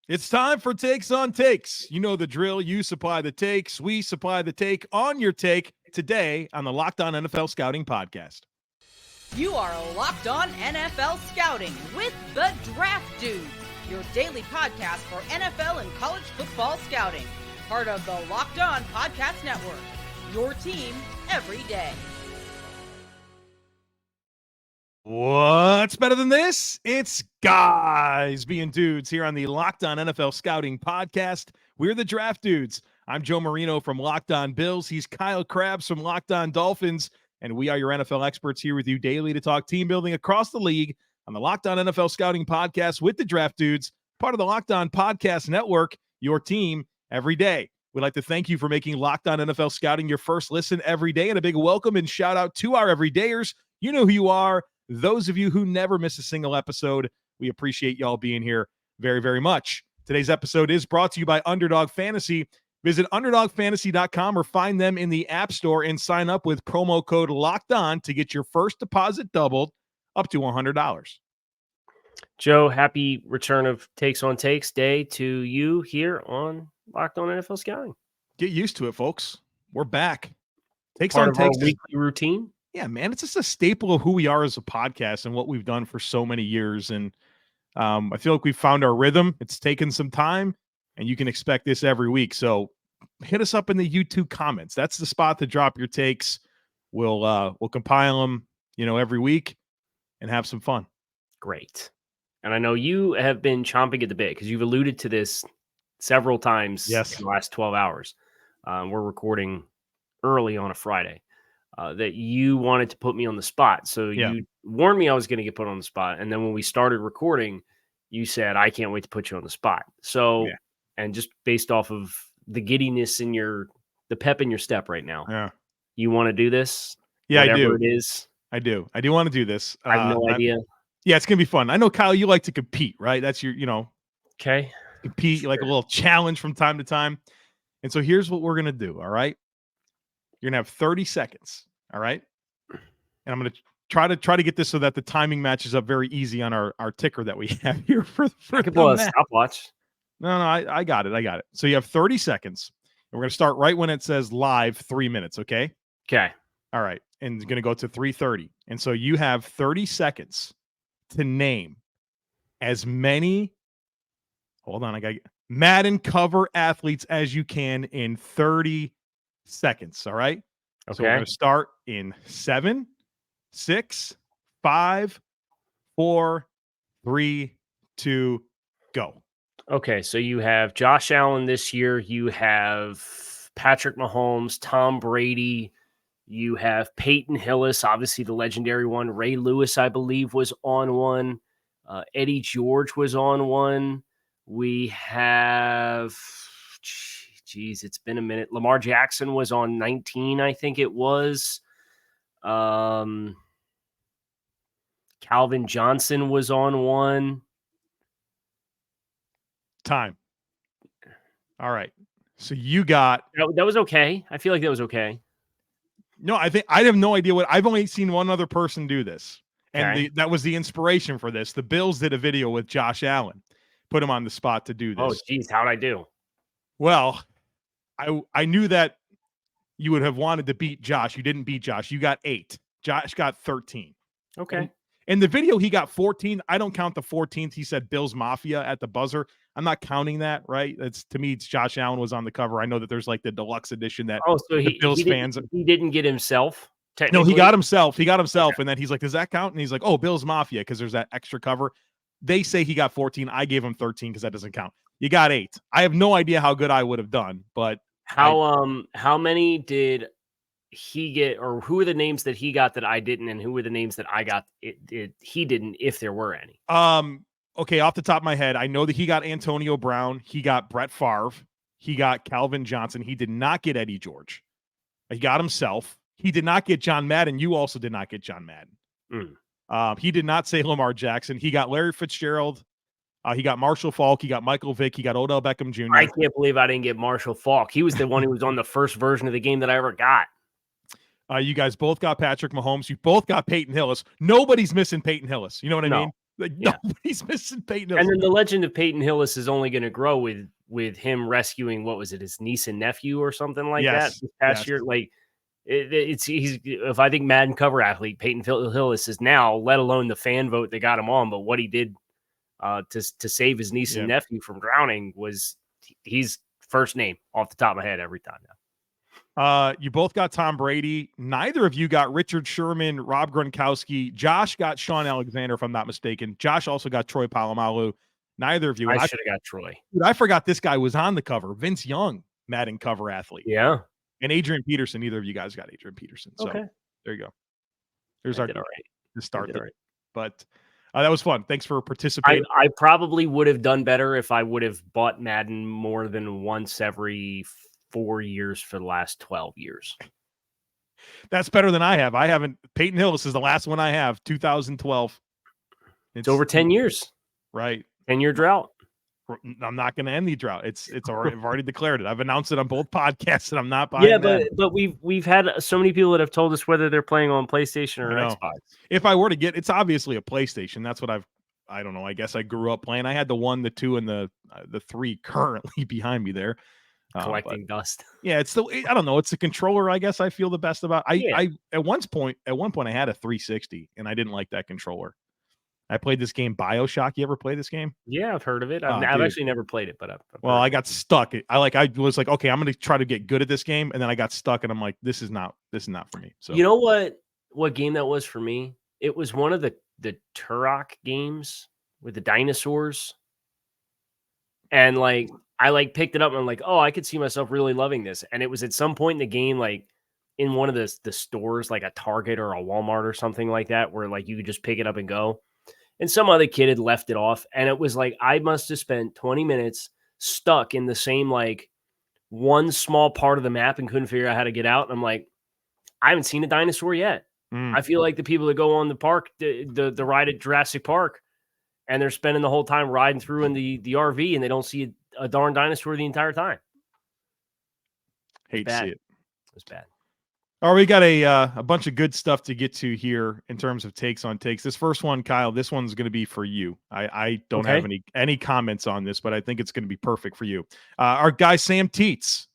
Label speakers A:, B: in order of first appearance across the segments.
A: It's time for Takes on Takes. You know the drill. You supply the takes. We supply the take on your take today on the Locked On NFL Scouting Podcast.
B: You are Locked On NFL Scouting with the Draft Dudes, your daily podcast for NFL and college football scouting. Part of the Locked On Podcast Network, your team every day.
A: What's better than this? It's guys being dudes here on the Locked On NFL Scouting Podcast. We're the Draft Dudes. I'm Joe Marino from Locked On Bills. He's Kyle Krabs from Locked On Dolphins. And we are your NFL experts here with you daily to talk team building across the league on the Locked On NFL Scouting Podcast with the Draft Dudes, part of the Locked On Podcast Network, your team every day. We'd like to thank you for making Locked On NFL Scouting your first listen every day, and a big welcome and shout out to our everydayers. You know who you are. Those of you who never miss a single episode, we appreciate y'all being here very, very much. Today's episode is brought to you by Underdog Fantasy. Visit UnderdogFantasy.com or find them in the App Store and sign up with promo code LOCKEDON to get your first deposit doubled up to $100.
C: Joe, happy return of Takes on Takes Day to you here on Locked On NFL Scouting.
A: Get used to it, folks. We're back. Takes
C: Part
A: on
C: of our
A: Takes
C: weekly routine.
A: Yeah, man, it's just a staple of who we are as a podcast and what we've done for so many years. And I feel like we've found our rhythm. It's taken some time, and you can expect this every week. So hit us up in the YouTube comments. That's the spot to drop your takes. We'll compile them, every week and have some fun.
C: Great. And I know you have been chomping at the bit because you've alluded to this several times in the last 12 hours. We're recording early on a Friday. That you wanted to put me on the spot. So you warned me I was going to get put on the spot. And then when we started recording, you said, I can't wait to put you on the spot. So, and just based off of the giddiness in the pep in your step right now, you want to do this?
A: Yeah,
C: Whatever
A: I do.
C: It is.
A: I do want to do this.
C: I have no idea.
A: It's going to be fun. I know, Kyle, you like to compete, right? That's your,
C: okay.
A: Compete, like a little challenge from time to time. And so here's what we're going to do. All right. You're going to have 30 seconds. All right. And I'm going to try to get this so that the timing matches up very easy on our ticker that we have here for
C: I could blow a stopwatch.
A: No, I got it. So you have 30 seconds. And we're going to start right when it says live 3 minutes. Okay.
C: Okay.
A: All right. And it's going to go to 3:30. And so you have 30 seconds to name as many. Hold on. I got Madden cover athletes as you can in 30 seconds. All right.
C: Okay.
A: So we're going to start in 7, 6, 5, 4, 3, 2, go.
C: Okay. So you have Josh Allen this year. You have Patrick Mahomes, Tom Brady. You have Peyton Hillis, obviously the legendary one. Ray Lewis, I believe, was on one. Eddie George was on one. We have... Geez, it's been a minute. Lamar Jackson was on 19, I think it was. Calvin Johnson was on one.
A: Time. All right. So you got...
C: That was okay. I feel like that was okay.
A: No, I have no idea what... I've only seen one other person do this. And that was the inspiration for this. The Bills did a video with Josh Allen. Put him on the spot to do this.
C: Oh, geez. How'd I do?
A: Well... I knew that you would have wanted to beat Josh. You didn't beat Josh. You got 8. Josh got 13.
C: Okay.
A: In the video, he got 14. I don't count the 14th. He said Bills Mafia at the buzzer. I'm not counting that, right? To me, it's Josh Allen was on the cover. I know that there's like the deluxe edition that the Bills fans.
C: He didn't get himself.
A: No, he got himself. Okay. And then he's like, does that count? And he's like, oh, Bills Mafia, because there's that extra cover. They say he got 14. I gave him 13 because that doesn't count. You got 8. I have no idea how good I would have done, but
C: how many did he get, or who are the names that he got that I didn't, and who were the names that I got he didn't, if there were any?
A: Okay, off the top of my head, I know that he got Antonio Brown, he got Brett Favre, he got Calvin Johnson. He did not get Eddie George. He got himself. He did not get John Madden. You also did not get John Madden. He did not say Lamar Jackson. He got Larry Fitzgerald. He got Marshall Faulk. He got Michael Vick. He got Odell Beckham Jr.
C: I can't believe I didn't get Marshall Faulk. He was the one who was on the first version of the game that I ever got.
A: You guys both got Patrick Mahomes. You both got Peyton Hillis. Nobody's missing Peyton Hillis. You know what I mean? Like nobody's missing Peyton Hillis.
C: And then the legend of Peyton Hillis is only going to grow with him rescuing, what was it, his niece and nephew or something like that this past year. Like he's if I think Madden cover athlete Peyton Hillis is now, let alone the fan vote that got him on, but what he did to save his niece and nephew from drowning was he's first name off the top of my head every time now.
A: You both got Tom Brady. Neither of you got Richard Sherman, Rob Gronkowski. Josh got Sean Alexander, if I'm not mistaken. Josh also got Troy Polamalu. Neither of you.
C: I should have got Troy.
A: Dude, I forgot this guy was on the cover. Vince Young, Madden cover athlete.
C: Yeah.
A: And Adrian Peterson. Neither of you guys got Adrian Peterson. So there you go. There's our start. Right. But that was fun. Thanks for participating.
C: I probably would have done better if I would have bought Madden more than once every 4 years for the last 12 years.
A: That's better than I have. I haven't. Peyton Hillis is the last one I have, 2012.
C: It's over 10 years.
A: Right.
C: 10-year drought.
A: I'm not going to end the drought. It's already, I've already declared it. I've announced it on both podcasts that I'm not buying.
C: Yeah, but we've had so many people that have told us whether they're playing on PlayStation or Xbox.
A: If I were to get, it's obviously a PlayStation. That's what I don't know. I guess I grew up playing. I had the 1, the 2, and the 3 currently behind me there.
C: Collecting dust.
A: Yeah, it's still. I don't know. It's the controller. I guess I feel the best about. I at one point I had a 360 and I didn't like that controller. I played this game BioShock. You ever play this game?
C: Yeah, I've heard of it. I've actually never played it, but
A: I got stuck. I was like, okay, I'm going to try to get good at this game, and then I got stuck, and I'm like, this is not for me. So
C: you know what game that was for me? It was one of the Turok games with the dinosaurs, and like I picked it up and I'm like, oh, I could see myself really loving this. And it was at some point in the game, like in one of the stores, like a Target or a Walmart or something like that, where like you could just pick it up and go. And some other kid had left it off. And it was like, I must have spent 20 minutes stuck in the same, like one small part of the map and couldn't figure out how to get out. And I'm like, I haven't seen a dinosaur yet. I feel like the people that go on the park, the ride at Jurassic Park, and they're spending the whole time riding through in the RV and they don't see a darn dinosaur the entire time.
A: Hate to see it.
C: It was bad.
A: All right, we got a bunch of good stuff to get to here in terms of takes on takes. This first one, Kyle, this one's going to be for you. I don't have any comments on this, but I think it's going to be perfect for you. Our guy, Sam Teets,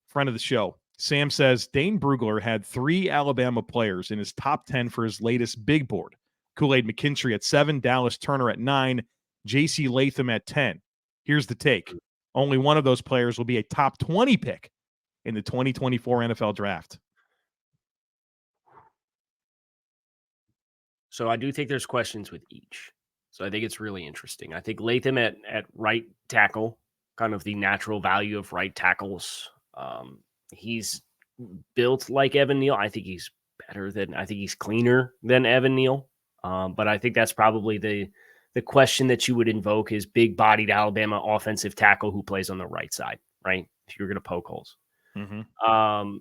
A: friend of the show. Sam says, Dane Brugler had 3 Alabama players in his top 10 for his latest big board. Kool-Aid McKinstry at 7, Dallas Turner at 9, J.C. Latham at 10. Here's the take. Only one of those players will be a top 20 pick in the 2024 NFL draft.
C: So I do think there's questions with each. So I think it's really interesting. I think Latham at right tackle, kind of the natural value of right tackles. He's built like Evan Neal. I think he's he's cleaner than Evan Neal. But I think that's probably the question that you would invoke is big-bodied Alabama offensive tackle who plays on the right side, right? If you're going to poke holes. Mm-hmm.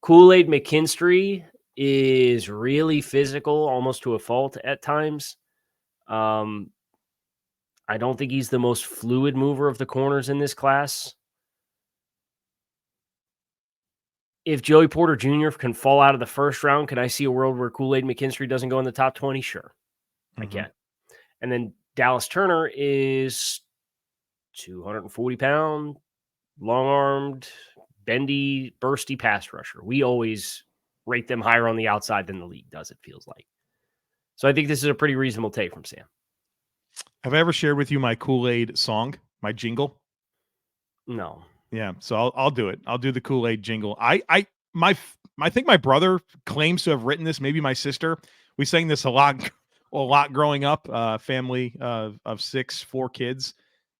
C: Kool-Aid McKinstry is really physical, almost to a fault at times. I don't think he's the most fluid mover of the corners in this class. If Joey Porter Jr. can fall out of the first round, can I see a world where Kool-Aid McKinstry doesn't go in the top 20? Sure, I can. And then Dallas Turner is 240-pound, long-armed, bendy, bursty pass rusher. We always rate them higher on the outside than the league does, it feels like. So I think this is a pretty reasonable take from Sam.
A: Have I ever shared with you my Kool-Aid song, my jingle?
C: No.
A: Yeah, so I'll do it. I'll do the Kool-Aid jingle. I think my brother claims to have written this, maybe my sister. We sang this a lot growing up, family of 6, 4 kids.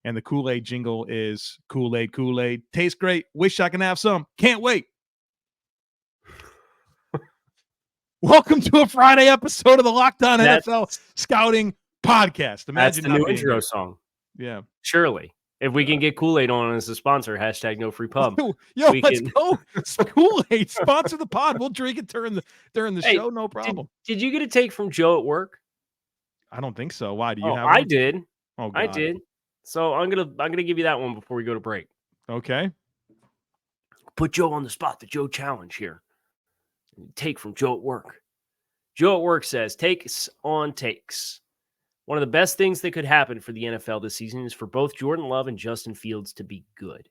A: And the Kool-Aid jingle is Kool-Aid, Kool-Aid. Tastes great. Wish I can have some. Can't wait. Welcome to a Friday episode of the Locked On NFL Scouting Podcast.
C: Imagine that's the new intro song.
A: Yeah.
C: Surely. If we can get Kool-Aid on as a sponsor, hashtag no free pub.
A: Let's go. Kool-Aid, sponsor the pod. We'll drink it during the show, no problem.
C: Did you get a take from Joe at work?
A: I don't think so. Why? Do you have one?
C: I did.
A: Oh, God.
C: I did. So I'm gonna give you that one before we go to break.
A: Okay.
C: Put Joe on the spot. The Joe challenge here. Take from Joe at work. Joe at work says, takes on takes. One of the best things that could happen for the NFL this season is for both Jordan Love and Justin Fields to be good.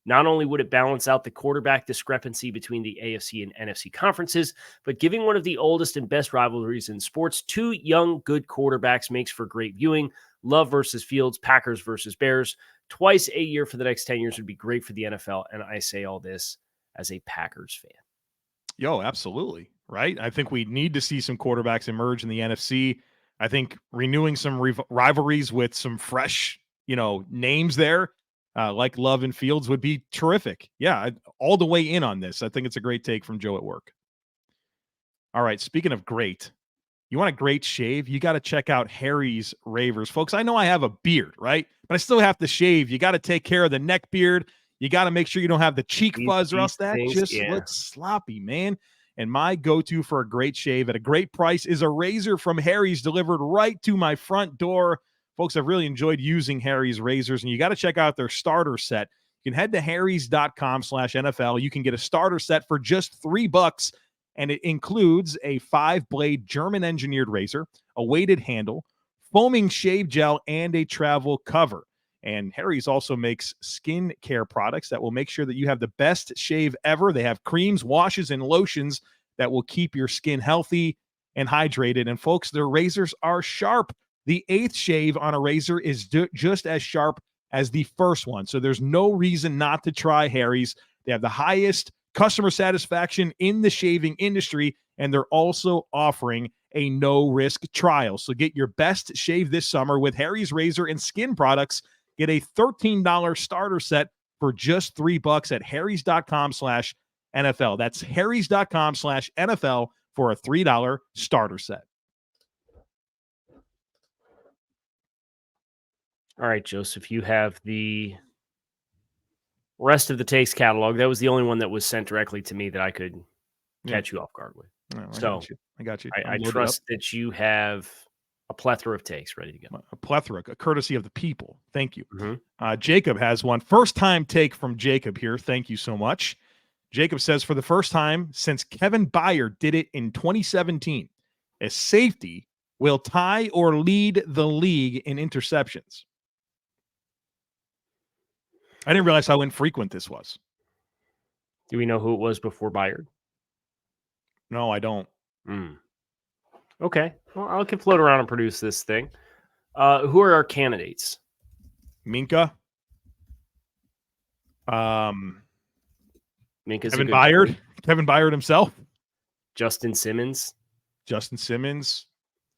C: Not only would it balance out the quarterback discrepancy between the AFC and NFC conferences, but giving one of the oldest and best rivalries in sports, two young, good quarterbacks makes for great viewing. Love versus Fields, Packers versus Bears, twice a year for the next 10 years would be great for the NFL. And I say all this as a Packers fan.
A: Yo, absolutely. Right. I think we need to see some quarterbacks emerge in the NFC. I think renewing some rivalries with some fresh, names there, like Love and Fields would be terrific. Yeah, all the way in on this. I think it's a great take from Joe at work. All right, speaking of great, you want a great shave? You got to check out Harry's Ravers. Folks, I know I have a beard, right? But I still have to shave. You got to take care of the neck beard. You got to make sure you don't have the cheek fuzz or else that just looks sloppy, man. And my go-to for a great shave at a great price is a razor from Harry's delivered right to my front door. Folks, I've really enjoyed using Harry's razors, and you got to check out their starter set. You can head to harrys.com/NFL. You can get a starter set for just $3, and it includes a 5-blade German-engineered razor, a weighted handle, foaming shave gel, and a travel cover. And Harry's also makes skin care products that will make sure that you have the best shave ever. They have creams, washes, and lotions that will keep your skin healthy and hydrated. And folks, their razors are sharp. The 8th shave on a razor is just as sharp as the first one. So there's no reason not to try Harry's. They have the highest customer satisfaction in the shaving industry, and they're also offering a no-risk trial. So get your best shave this summer with Harry's razor and skin products. Get a $13 starter set for just $3 at harrys.com/NFL. That's harrys.com/NFL for a $3 starter set.
C: All right, Joseph, you have the rest of the takes catalog. That was the only one that was sent directly to me that I could catch you off guard with.
A: No, I got you.
C: I trust that you have a plethora of takes ready to go.
A: A plethora, a courtesy of the people. Thank you.
C: Mm-hmm.
A: Jacob has one. First time take from Jacob here. Thank you so much. Jacob says, for the first time since Kevin Byard did it in 2017, a safety will tie or lead the league in interceptions. I didn't realize how infrequent this was.
C: Do we know who it was before Byard?
A: No, I don't.
C: Okay. Well, I can float around and produce this thing. Who are our candidates?
A: Minka.
C: Minka's
A: Kevin Byard. Player. Kevin Byard himself.
C: Justin Simmons.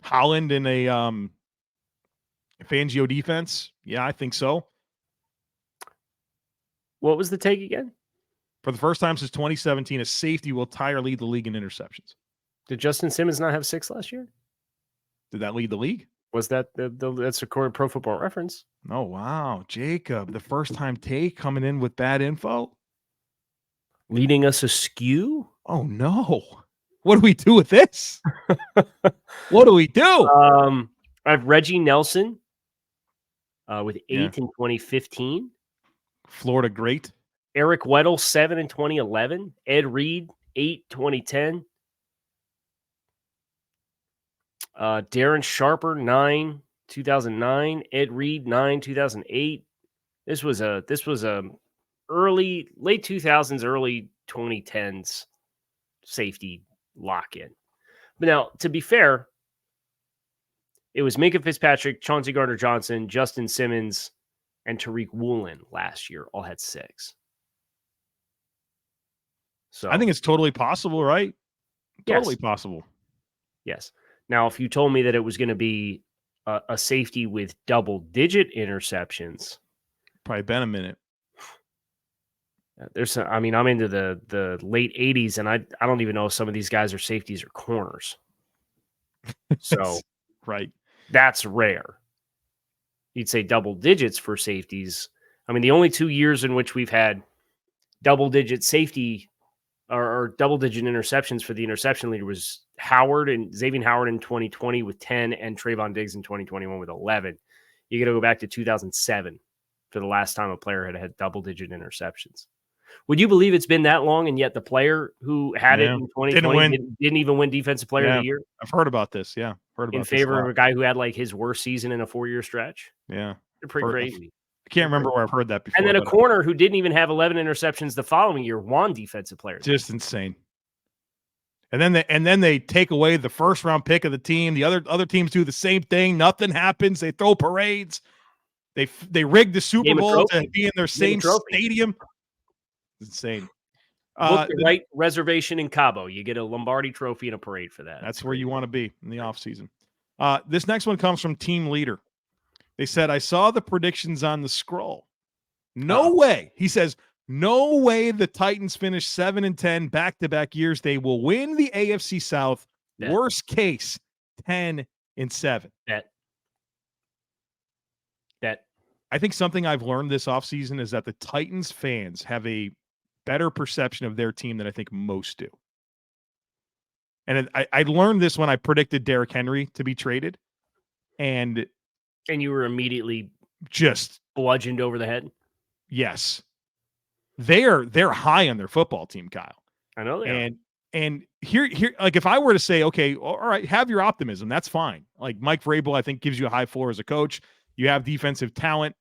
A: Holland in a Fangio defense. Yeah, I think so.
C: What was the take again?
A: For the first time since 2017, a safety will tie or lead the league in interceptions.
C: Did Justin Simmons not have 6 last year?
A: Did that lead the league?
C: Was that that's according to Pro Football Reference?
A: Oh, wow. Jacob, the first time take coming in with bad info?
C: Leading us askew?
A: Oh, no. What do we do with this? What do we do?
C: I have Reggie Nelson with 8 in 2015.
A: Florida great.
C: Eric Weddle, 7 in 2011. Ed Reed, 8, 2010. Darren Sharper, 9, 2009. Ed Reed, 9, 2008. This was a late 2000s, early 2010s safety lock-in. But now, to be fair, it was Minkah Fitzpatrick, Chauncey Gardner-Johnson, Justin Simmons, and Tariq Woolen last year all had 6. So
A: I think it's totally possible, right? Totally possible.
C: Yes. Now, if you told me that it was going to be a safety with double-digit interceptions,
A: probably been a minute.
C: I'm into the late 80s, and I don't even know if some of these guys are safeties or corners. So,
A: right,
C: that's rare. You'd say double digits for safeties. I mean, the only 2 years in which we've had double-digit safety or double-digit interceptions for the interception leader was Xavier Howard in 2020 with 10 and Trayvon Diggs in 2021 with 11. You got to go back to 2007 for the last time a player had double-digit interceptions. Would you believe it's been that long, and yet the player who had it in 2020 didn't even win Defensive Player of the Year?
A: I've heard about this. Yeah, heard about
C: in favor of a guy who had like his worst season in a 4-year stretch.
A: Yeah,
C: they're pretty crazy.
A: I can't remember where I've heard that before.
C: And then a corner who didn't even have 11 interceptions the following year won Defensive Player.
A: Just insane. And then they take away the first round pick of the team. The other teams do the same thing. Nothing happens. They throw parades. They rig the Super Bowl to be in their same stadium. It's insane.
C: Book the right reservation in Cabo. You get a Lombardi trophy and a parade for that.
A: That's where you want to be in the offseason. This next one comes from Team Leader. They said, I saw the predictions on the scroll. No way. He says, no way the Titans finish 7-10 back-to-back years. They will win the AFC South. Bet. Worst case, 10-7.
C: Bet.
A: I think something I've learned this offseason is that the Titans fans have a better perception of their team than I think most do. And I learned this when I predicted Derrick Henry to be traded. And
C: you were immediately
A: just
C: bludgeoned over the head?
A: Yes. They're high on their football team, Kyle.
C: I know they are.
A: And here, like if I were to say, okay, all right, have your optimism, that's fine. Like Mike Vrabel, I think gives you a high floor as a coach. You have defensive talent.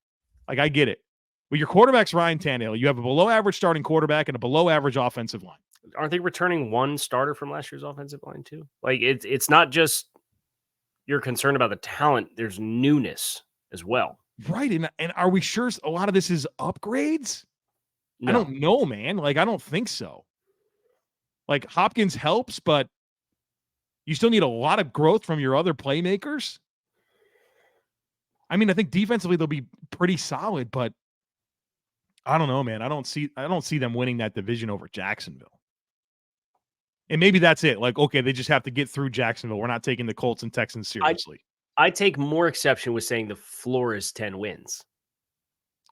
A: Like I get it. But your quarterback's Ryan Tannehill. You have a below average starting quarterback and a below average offensive line.
C: Aren't they returning one starter from last year's offensive line too? Like it's not just you're concerned about the talent. There's newness as well.
A: Right. And are we sure a lot of this is upgrades? No. I don't know, man. Like, I don't think so. Like Hopkins helps, but you still need a lot of growth from your other playmakers. I mean, I think defensively they'll be pretty solid, but I don't know, man. I don't see them winning that division over Jacksonville. And maybe that's it. Like, okay, they just have to get through Jacksonville. We're not taking the Colts and Texans seriously.
C: I take more exception with saying the floor is 10 wins.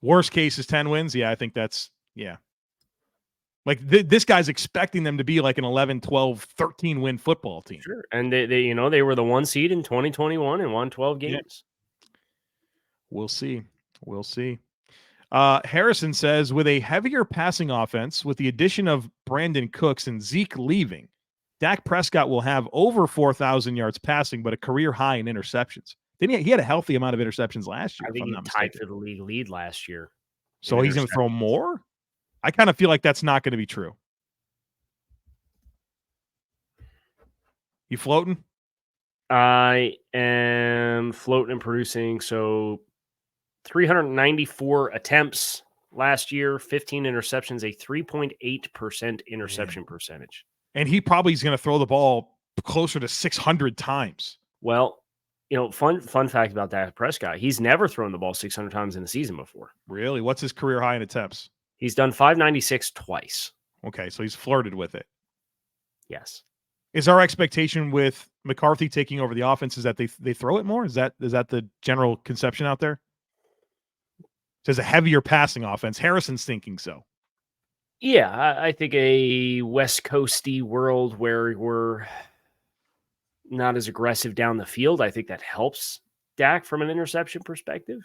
A: Worst case is 10 wins. Yeah, I think that's, yeah. Like this guy's expecting them to be like an 11, 12, 13 win football team.
C: Sure. And they were the 1 seed in 2021 and won 12 games.
A: Yeah. We'll see. Harrison says, with a heavier passing offense, with the addition of Brandon Cooks and Zeke leaving, Dak Prescott will have over 4,000 yards passing, but a career high in interceptions. He had a healthy amount of interceptions last year.
C: I think he tied for the league lead last year.
A: So he's going to throw more? I kind of feel like that's not going to be true. You floating?
C: I am floating and producing. So 394 attempts last year, 15 interceptions, a 3.8% interception percentage.
A: And he probably is going to throw the ball closer to 600 times.
C: Well, fun fact about Dak Prescott, he's never thrown the ball 600 times in a season before.
A: Really? What's his career high in attempts?
C: He's done 596 twice.
A: Okay, so he's flirted with it.
C: Yes.
A: Is our expectation with McCarthy taking over the offense is that they throw it more? Is that the general conception out there? It says a heavier passing offense. Harrison's thinking so.
C: Yeah, I think a West Coasty world where we're not as aggressive down the field, I think that helps Dak from an interception perspective.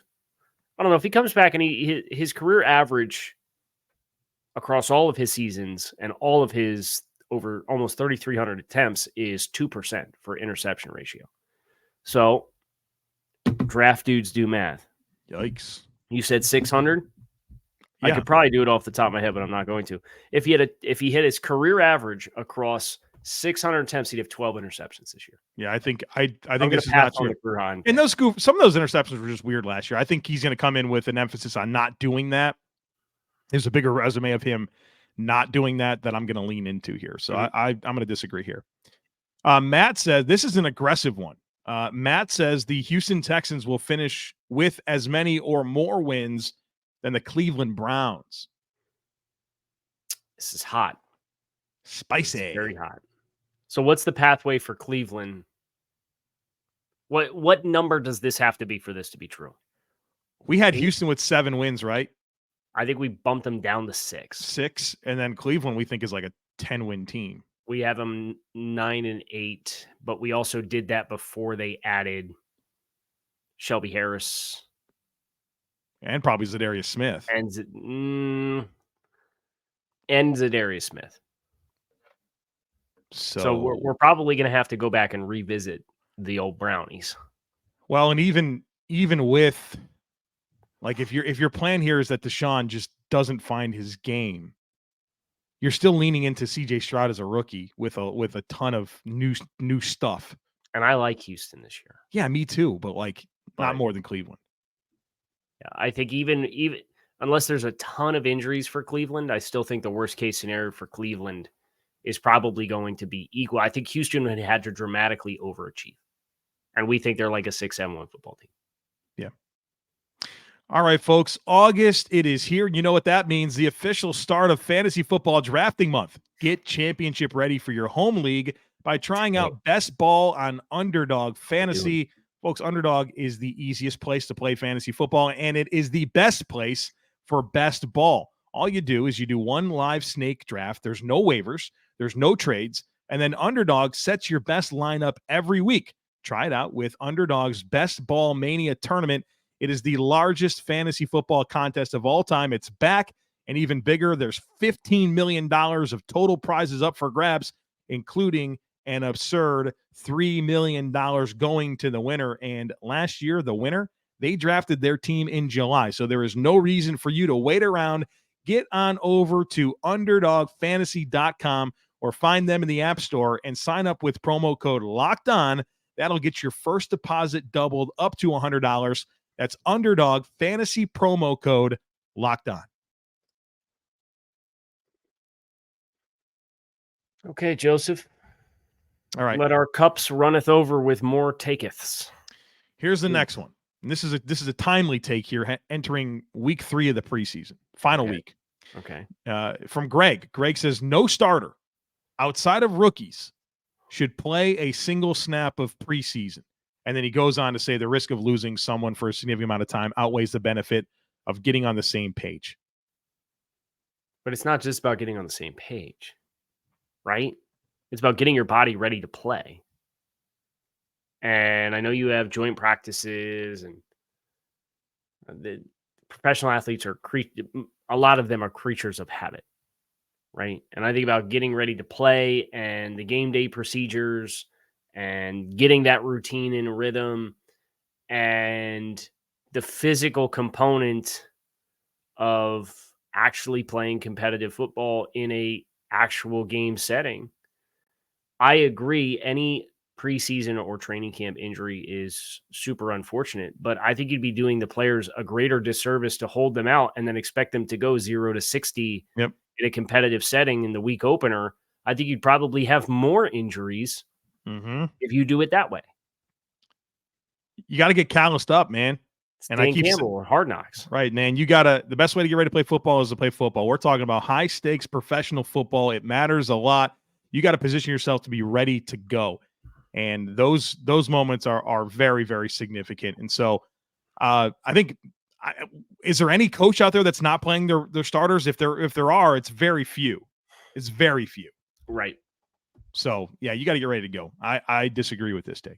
C: I don't know if he comes back and his career average across all of his seasons and all of his over almost 3,300 attempts is 2% for interception ratio. So draft dudes do math.
A: Yikes.
C: You said 600?
A: Yeah.
C: I could probably do it off the top of my head, but I'm not going to. If he hit his career average across 600 attempts, he'd have 12 interceptions this year.
A: Yeah, I think this is
C: not
A: true.
C: And
A: some of those interceptions were just weird last year. I think he's going to come in with an emphasis on not doing that. There's a bigger resume of him not doing that I'm going to lean into here. So I'm going to disagree here. Matt says this is an aggressive one. Matt says the Houston Texans will finish with as many or more wins than the Cleveland Browns.
C: This is hot.
A: Spicy.
C: Very hot. So what's the pathway for Cleveland? What number does this have to be for this to be true?
A: We had Houston with 7 wins, right?
C: I think we bumped them down to 6.
A: 6, and then Cleveland we think is like a 10-win team.
C: We have them 9-8, but we also did that before they added Shelby Harris.
A: And probably Zadarius Smith.
C: And and Zadarius Smith. So we're probably going to have to go back and revisit the old Brownies.
A: Well, and even with, like, if your plan here is that Deshaun just doesn't find his game, you're still leaning into C.J. Stroud as a rookie with a ton of new stuff.
C: And I like Houston this year.
A: Yeah, me too, but not more than Cleveland.
C: Yeah, I think even unless there's a ton of injuries for Cleveland, I still think the worst case scenario for Cleveland is probably going to be equal. I think Houston had to dramatically overachieve. And we think they're like a 6-7-1 football team.
A: Yeah. All right, folks. August, it is here. You know what that means. The official start of fantasy football drafting month. Get championship ready for your home league by trying out Best Ball on Underdog Fantasy. Folks, Underdog is the easiest place to play fantasy football, and it is the best place for best ball. All you do is you do one live snake draft. There's no waivers. There's no trades. And then Underdog sets your best lineup every week. Try it out with Underdog's Best Ball Mania Tournament. It is the largest fantasy football contest of all time. It's back and even bigger. There's $15 million of total prizes up for grabs, including an absurd $3 million going to the winner. And last year, the winner, they drafted their team in July. So there is no reason for you to wait around. Get on over to UnderdogFantasy.com or find them in the App Store and sign up with promo code LOCKEDON. That'll get your first deposit doubled up to $100. That's Underdog Fantasy promo code LOCKEDON.
C: Okay, Joseph.
A: All right.
C: Let our cups runneth over with more takeths.
A: Here's the next one. And this is a timely take here, entering week 3 of the preseason, final week.
C: Okay.
A: From Greg. Greg says, no starter outside of rookies should play a single snap of preseason. And then he goes on to say the risk of losing someone for a significant amount of time outweighs the benefit of getting on the same page.
C: But it's not just about getting on the same page, right? It's about getting your body ready to play. And I know you have joint practices, and the professional athletes are a lot of them are creatures of habit, right? And I think about getting ready to play and the game day procedures and getting that routine in rhythm and the physical component of actually playing competitive football in a actual game setting. I agree. Any preseason or training camp injury is super unfortunate, but I think you'd be doing the players a greater disservice to hold them out and then expect them to go 0 to 60 in a competitive setting in the week opener. I think you'd probably have more injuries if you do it that way.
A: You got to get calloused up, man.
C: And I keep Campbell or Hard Knocks.
A: Right, man. The best way to get ready to play football is to play football. We're talking about high stakes professional football. It matters a lot. You got to position yourself to be ready to go. And those moments are very, very significant. And so I think, is there any coach out there that's not playing their starters? If there are, it's very few. It's very few.
C: Right.
A: So, yeah, you got to get ready to go. I disagree with this take.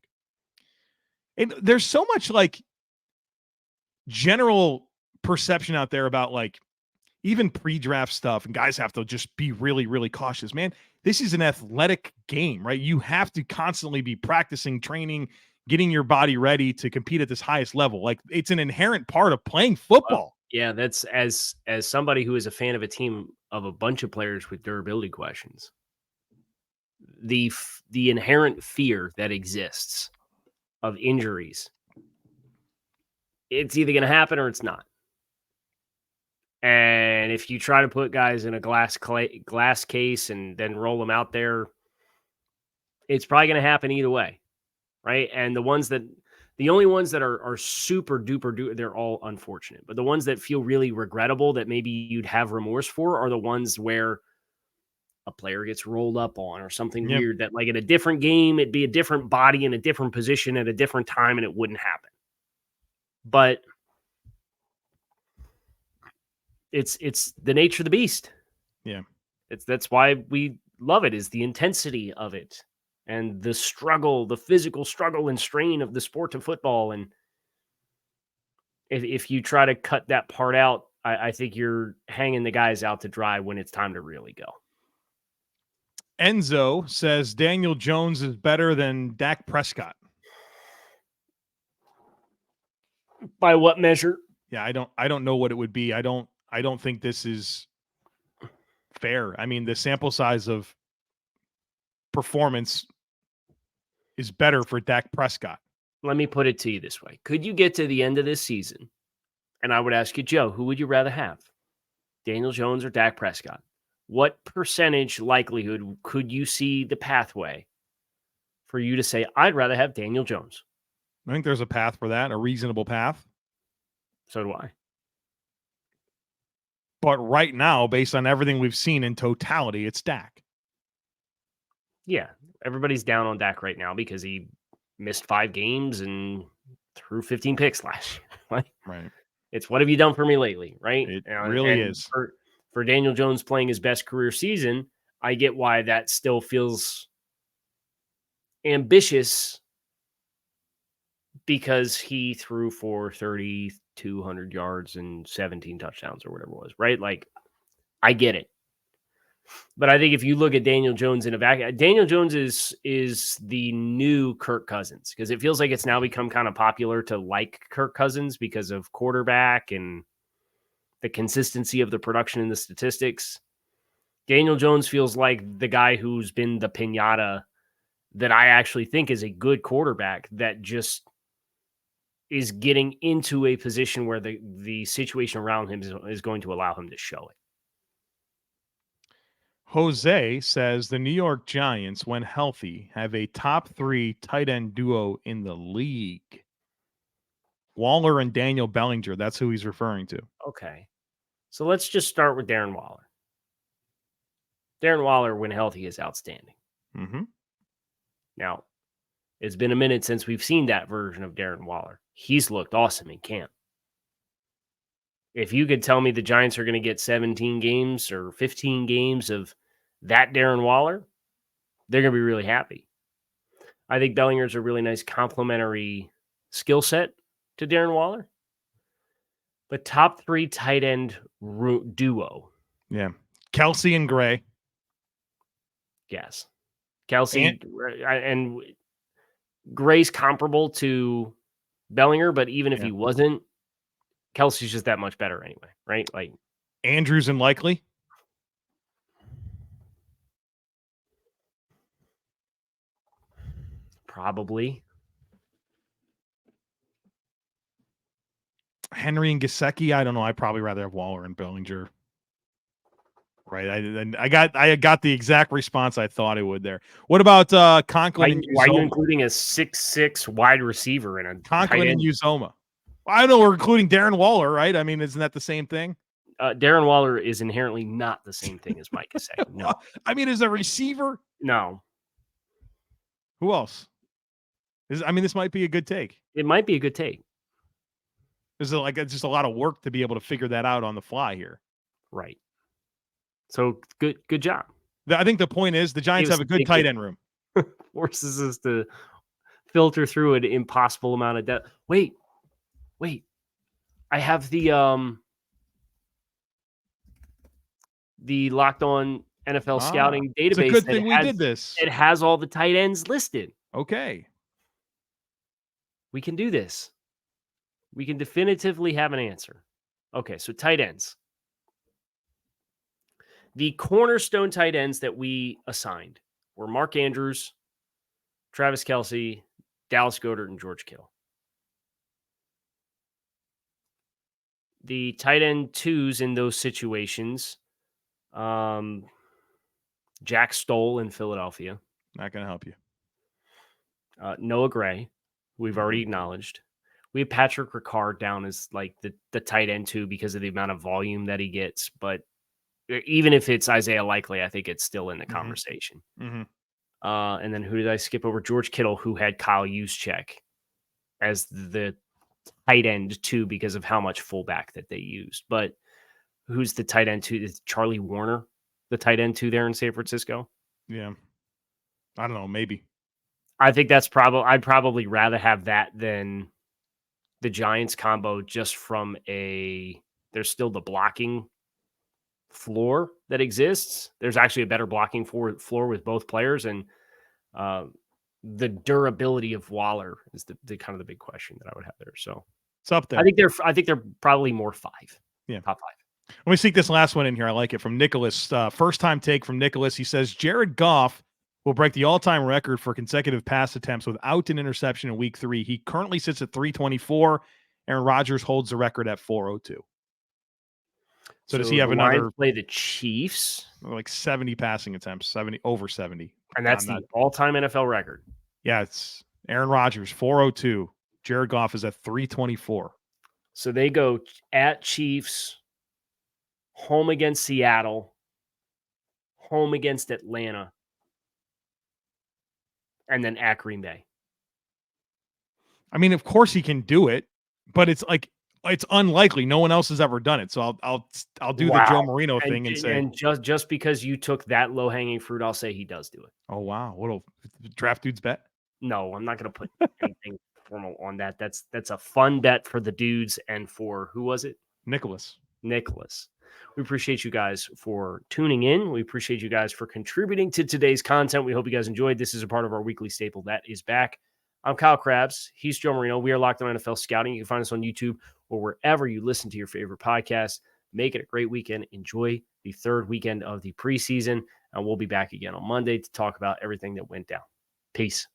A: And there's so much general perception out there about even pre-draft stuff, and guys have to just be really, really cautious, man. This is an athletic game, right? You have to constantly be practicing, training, getting your body ready to compete at this highest level. It's an inherent part of playing football.
C: Well, yeah, that's as somebody who is a fan of a team of a bunch of players with durability questions. The inherent fear that exists of injuries, it's either going to happen or it's not. And if you try to put guys in a glass case and then roll them out there, it's probably going to happen either way, right? And the only ones that are super duper, they're all unfortunate. But the ones that feel really regrettable that maybe you'd have remorse for are the ones where a player gets rolled up on or something weird that in a different game, it'd be a different body in a different position at a different time and it wouldn't happen. But it's the nature of the beast.
A: Yeah.
C: That's why we love it, is the intensity of it and the struggle, the physical struggle and strain of the sport of football. And if you try to cut that part out, I think you're hanging the guys out to dry when it's time to really go.
A: Enzo says Daniel Jones is better than Dak Prescott.
C: By what measure?
A: Yeah, I don't know what it would be. I don't think this is fair. I mean, the sample size of performance is better for Dak Prescott.
C: Let me put it to you this way. Could you get to the end of this season, and I would ask you, Joe, who would you rather have? Daniel Jones or Dak Prescott? What percentage likelihood could you see the pathway for you to say, I'd rather have Daniel Jones?
A: I think there's a path for that, a reasonable path.
C: So do I.
A: But right now, based on everything we've seen in totality, it's Dak.
C: Yeah, everybody's down on Dak right now because he missed 5 games and threw 15 picks last year.
A: Right.
C: It's what have you done for me lately, right?
A: It really is.
C: For Daniel Jones playing his best career season, I get why that still feels ambitious because he threw for 3,200 yards and 17 touchdowns or whatever it was, right? Like, I get it. But I think if you look at Daniel Jones in a vacuum, Daniel Jones is the new Kirk Cousins because it feels like it's now become kind of popular to like Kirk Cousins because of quarterback and the consistency of the production and the statistics. Daniel Jones feels like the guy who's been the piñata that I actually think is a good quarterback that just is getting into a position where the situation around him is going to allow him to show it.
A: Jose says the New York Giants, when healthy, have a top 3 tight end duo in the league. Waller and Daniel Bellinger. That's who he's referring to.
C: Okay. So let's just start with Darren Waller. Darren Waller, when healthy, is outstanding.
A: Mm-hmm.
C: Now, it's been a minute since we've seen that version of Darren Waller. He's looked awesome in camp. If you could tell me the Giants are going to get 17 games or 15 games of that Darren Waller, they're going to be really happy. I think Bellinger's a really nice complementary skill set to Darren Waller. But top 3 tight end duo.
A: Yeah. Kelsey and Gray.
C: Yes. Kelsey and Gray's comparable to Bellinger, but even if he wasn't, Kelsey's just that much better anyway, right? Like
A: Andrews and Likely.
C: Probably.
A: Henry and Gesicki, I don't know. I'd probably rather have Waller and Bellinger. Right. I got the exact response I thought it would there. What about Conklin and Uzoma?
C: Why are you including a 6'6" wide receiver in a
A: Conklin and Uzoma? I don't know. We're including Darren Waller, right? I mean, isn't that the same thing?
C: Darren Waller is inherently not the same thing as Mike is saying. No.
A: I mean, is a receiver?
C: No.
A: Who else? This might be a good take.
C: It might be a good take.
A: There's just a lot of work to be able to figure that out on the fly here.
C: Right. So good job.
A: I think the point is the Giants have a good tight end room.
C: Forces us to filter through an impossible amount of depth. Wait. I have the Locked On NFL Scouting database.
A: It's a good thing we did this.
C: It has all the tight ends listed.
A: Okay.
C: We can do this. We can definitively have an answer. Okay, so tight ends. The cornerstone tight ends that we assigned were Mark Andrews, Travis Kelce, Dallas Goedert, and George Kittle. The tight end 2s in those situations, Jack Stoll in Philadelphia.
A: Not going to help you.
C: Noah Gray, who we've already acknowledged. We have Patrick Ricard down as like the tight end 2 because of the amount of volume that he gets. But even if it's Isaiah Likely, I think it's still in the conversation.
A: Mm-hmm.
C: And then who did I skip over? George Kittle, who had Kyle Juszczyk as the tight end 2 because of how much fullback that they used. But who's the tight end 2? Is Charlie Warner the tight end 2 there in San Francisco?
A: Yeah. I don't know. Maybe.
C: I think I'd probably rather have that than the Giants combo just from a there's still the blocking floor that exists. There's actually a better blocking floor with both players, and the durability of Waller is the kind of the big question that I would have there. So
A: it's up there.
C: I think they're probably more 5.
A: Yeah,
C: top 5.
A: Let me sneak this last one in here. I like it from Nicholas. First time take from Nicholas. He says Jared Goff will break the all-time record for consecutive pass attempts without an interception in week 3. He currently sits at 324. Aaron Rodgers holds the record at 402. So does he have another
C: play the Chiefs?
A: Like 70 passing attempts, over 70.
C: And that's the all-time NFL record.
A: Yeah, it's Aaron Rodgers, 402. Jared Goff is at 324.
C: So they go at Chiefs, home against Seattle, home against Atlanta, and then at Green Bay.
A: I mean, of course he can do it, but it's unlikely. No one else has ever done it. So I'll do the Joe Marino thing and say,
C: and just because you took that low hanging fruit, I'll say he does do it.
A: Oh wow, what'll draft dudes bet?
C: No, I'm not going to put anything formal on that. That's a fun bet for the dudes and for who was it?
A: Nicholas.
C: We appreciate you guys for tuning in. We appreciate you guys for contributing to today's content. We hope you guys enjoyed. This is a part of our weekly staple that is back. I'm Kyle Krabs. He's Joe Marino. We are Locked On NFL Scouting. You can find us on YouTube or wherever you listen to your favorite podcast. Make it a great weekend. Enjoy the 3rd weekend of the preseason. And we'll be back again on Monday to talk about everything that went down. Peace.